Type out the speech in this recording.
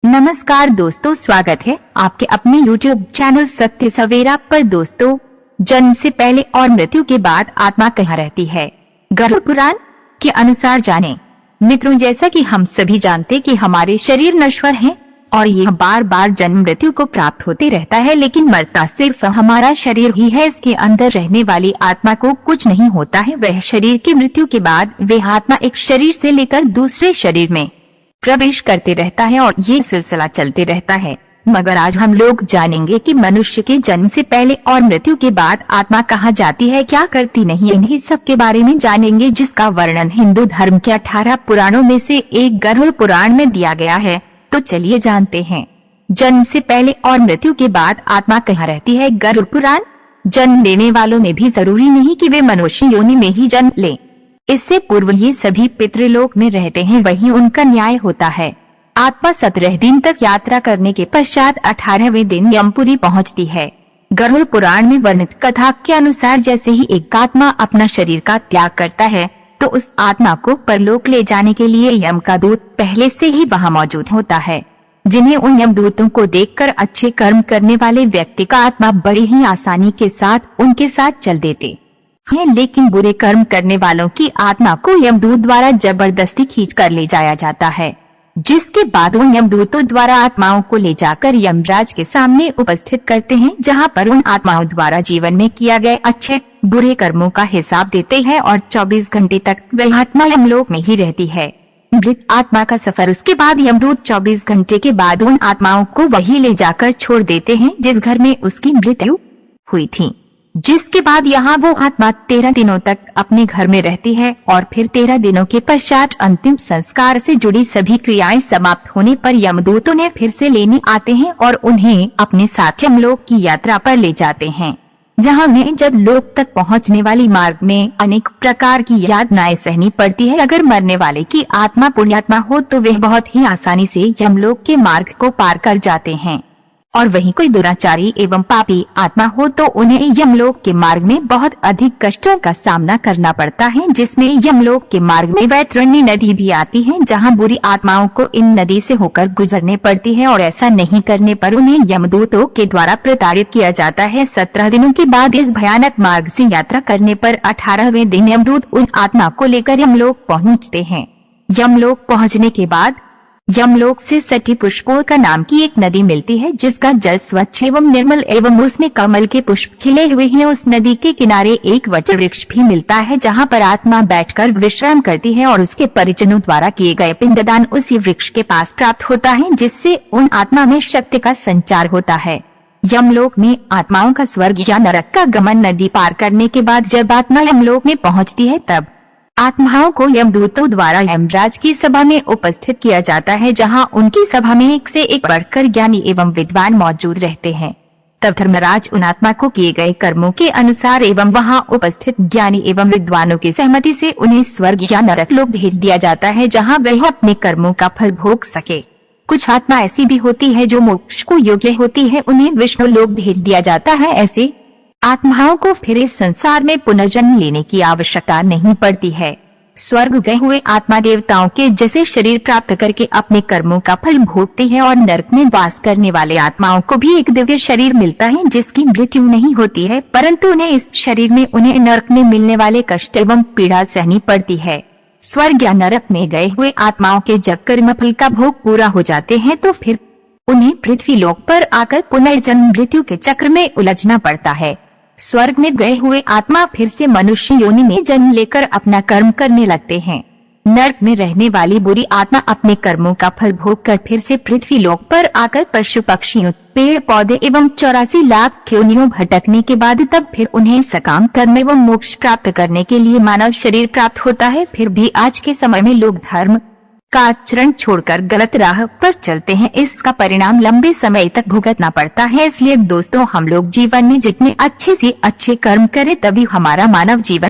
नमस्कार दोस्तों, स्वागत है आपके अपने YouTube चैनल सत्य सवेरा पर। दोस्तों, जन्म से पहले और मृत्यु के बाद आत्मा कहाँ रहती है, गरुड़ पुराण के अनुसार जानें। मित्रों, जैसा कि हम सभी जानते कि हमारे शरीर नश्वर हैं और यह बार बार जन्म मृत्यु को प्राप्त होते रहता है, लेकिन मरता सिर्फ हमारा शरीर ही है। इसके अंदर रहने वाली आत्मा को कुछ नहीं होता है। वह शरीर की मृत्यु के बाद वह आत्मा एक शरीर से लेकर दूसरे शरीर में प्रवेश करते रहता है और ये सिलसिला चलते रहता है। मगर आज हम लोग जानेंगे कि मनुष्य के जन्म से पहले और मृत्यु के बाद आत्मा कहाँ जाती है, क्या करती नहीं, इन्हीं सब के बारे में जानेंगे, जिसका वर्णन हिंदू धर्म के 18 पुराणों में से एक गरुड़ पुराण में दिया गया है। तो चलिए जानते हैं, जन्म से पहले और मृत्यु के बाद आत्मा कहाँ रहती है। गरुड़ पुराण। जन्म लेने वालों में भी जरूरी नहीं कि वे मनुष्य योनि में ही जन्म लें। इससे पूर्व ये सभी पितृलोक में रहते हैं, वहीं उनका न्याय होता है। आत्मा 17 दिन तक यात्रा करने के पश्चात 18वें दिन यमपुरी पहुंचती है। गरुड़ पुराण में वर्णित कथा के अनुसार जैसे ही एक आत्मा अपना शरीर का त्याग करता है तो उस आत्मा को परलोक ले जाने के लिए यम का दूत पहले से ही वहां मौजूद होता है, जिन्हें उन यमदूतों को देखकर अच्छे कर्म करने वाले व्यक्ति का आत्मा बड़ी ही आसानी के साथ उनके साथ चल देते हैं। लेकिन बुरे कर्म करने वालों की आत्मा को यमदूत द्वारा जबरदस्ती खींच कर ले जाया जाता है, जिसके बाद उन यमदूतों द्वारा आत्माओं को ले जाकर यमराज के सामने उपस्थित करते हैं, जहां पर उन आत्माओं द्वारा जीवन में किया गए अच्छे बुरे कर्मों का हिसाब देते हैं और 24 घंटे तक वह आत्मा यमलोक में ही रहती है। मृत आत्मा का सफर उसके बाद यमदूत 24 घंटे के बाद उन आत्माओं को वही ले जाकर छोड़ देते हैं जिस घर में उसकी मृत्यु हुई थी, जिसके बाद यहाँ वो आत्मा 13 दिनों तक अपने घर में रहती है और फिर 13 दिनों के पश्चात अंतिम संस्कार से जुड़ी सभी क्रियाएं समाप्त होने पर यमदूत उन्हें फिर से लेने आते हैं और उन्हें अपने साथ यमलोक की यात्रा पर ले जाते हैं, जहाँ में जब लोक तक पहुँचने वाली मार्ग में अनेक प्रकार की यातनाएं सहनी पड़ती है। अगर मरने वाले की आत्मा पुण्यात्मा हो तो वे बहुत ही आसानी से यमलोक के मार्ग को पार कर जाते हैं, और वहीं कोई दुराचारी एवं पापी आत्मा हो तो उन्हें यमलोक के मार्ग में बहुत अधिक कष्टों का सामना करना पड़ता है, जिसमें यमलोक के मार्ग में वैतरणी नदी भी आती है, जहां बुरी आत्माओं को इन नदी से होकर गुजरने पड़ती है और ऐसा नहीं करने पर उन्हें यमदूतों के द्वारा प्रताड़ित किया जाता है। 17 दिनों के बाद इस भयानक मार्ग से यात्रा करने पर 18वें दिन यमदूत उन आत्मा को लेकर यमलोक पहुँचते हैं। यमलोक पहुँचने के बाद यमलोक से सटी पुष्पों का नाम की एक नदी मिलती है, जिसका जल स्वच्छ एवं निर्मल एवं उसमें कमल के पुष्प खिले हुए हैं। उस नदी के किनारे एक वट वृक्ष भी मिलता है, जहां पर आत्मा बैठकर विश्राम करती है और उसके परिजनों द्वारा किए गए पिंडदान उसी वृक्ष के पास प्राप्त होता है, जिससे उन आत्मा में शक्ति का संचार होता है। यमलोक में आत्माओं का स्वर्ग या नरक का गमन नदी पार करने के बाद जब आत्मा यमलोक में पहुँचती है तब आत्माओं को यमदूतों द्वारा यमराज की सभा में उपस्थित किया जाता है, जहां उनकी सभा में एक से एक बढ़कर ज्ञानी एवं विद्वान मौजूद रहते हैं। तब धर्मराज उन आत्मा को किए गए कर्मों के अनुसार एवं वहां उपस्थित ज्ञानी एवं विद्वानों की सहमति से उन्हें स्वर्ग या नरक लोक भेज दिया जाता है, जहां वह अपने कर्मों का फल भोग सके। कुछ आत्मा ऐसी भी होती है जो मोक्ष को योग्य होती है, उन्हें विष्णु लोक भेज दिया जाता है। ऐसे आत्माओं को फिर इस संसार में पुनर्जन्म लेने की आवश्यकता नहीं पड़ती है। स्वर्ग गए हुए आत्मा देवताओं के जैसे शरीर प्राप्त करके अपने कर्मों का फल भोगते हैं, और नरक में वास करने वाले आत्माओं को भी एक दिव्य शरीर मिलता है जिसकी मृत्यु नहीं होती है, परंतु उन्हें इस शरीर में उन्हें नरक में मिलने वाले कष्ट एवं पीड़ा सहनी पड़ती है। स्वर्ग या नरक में गए हुए आत्माओं के जब कर्म फल का भोग पूरा हो जाते हैं तो फिर उन्हें पृथ्वी लोक पर आकर पुनर्जन्म मृत्यु के चक्र में उलझना पड़ता है। स्वर्ग में गए हुए आत्मा फिर से मनुष्य योनि में जन्म लेकर अपना कर्म करने लगते हैं। नरक में रहने वाली बुरी आत्मा अपने कर्मों का फल भोग कर फिर से पृथ्वी लोक पर आकर पशु पक्षियों, पेड़ पौधे एवं 84 लाख योनियों भटकने के बाद तब फिर उन्हें सकाम कर्म एवं मोक्ष प्राप्त करने के लिए मानव शरीर प्राप्त होता है। फिर भी आज के समय में लोग धर्म का आचरण छोड़कर गलत राह पर चलते हैं। इसका परिणाम लंबे समय तक भुगतना पड़ता है। इसलिए दोस्तों, हम लोग जीवन में जितने अच्छे से अच्छे कर्म करें तभी हमारा मानव जीवन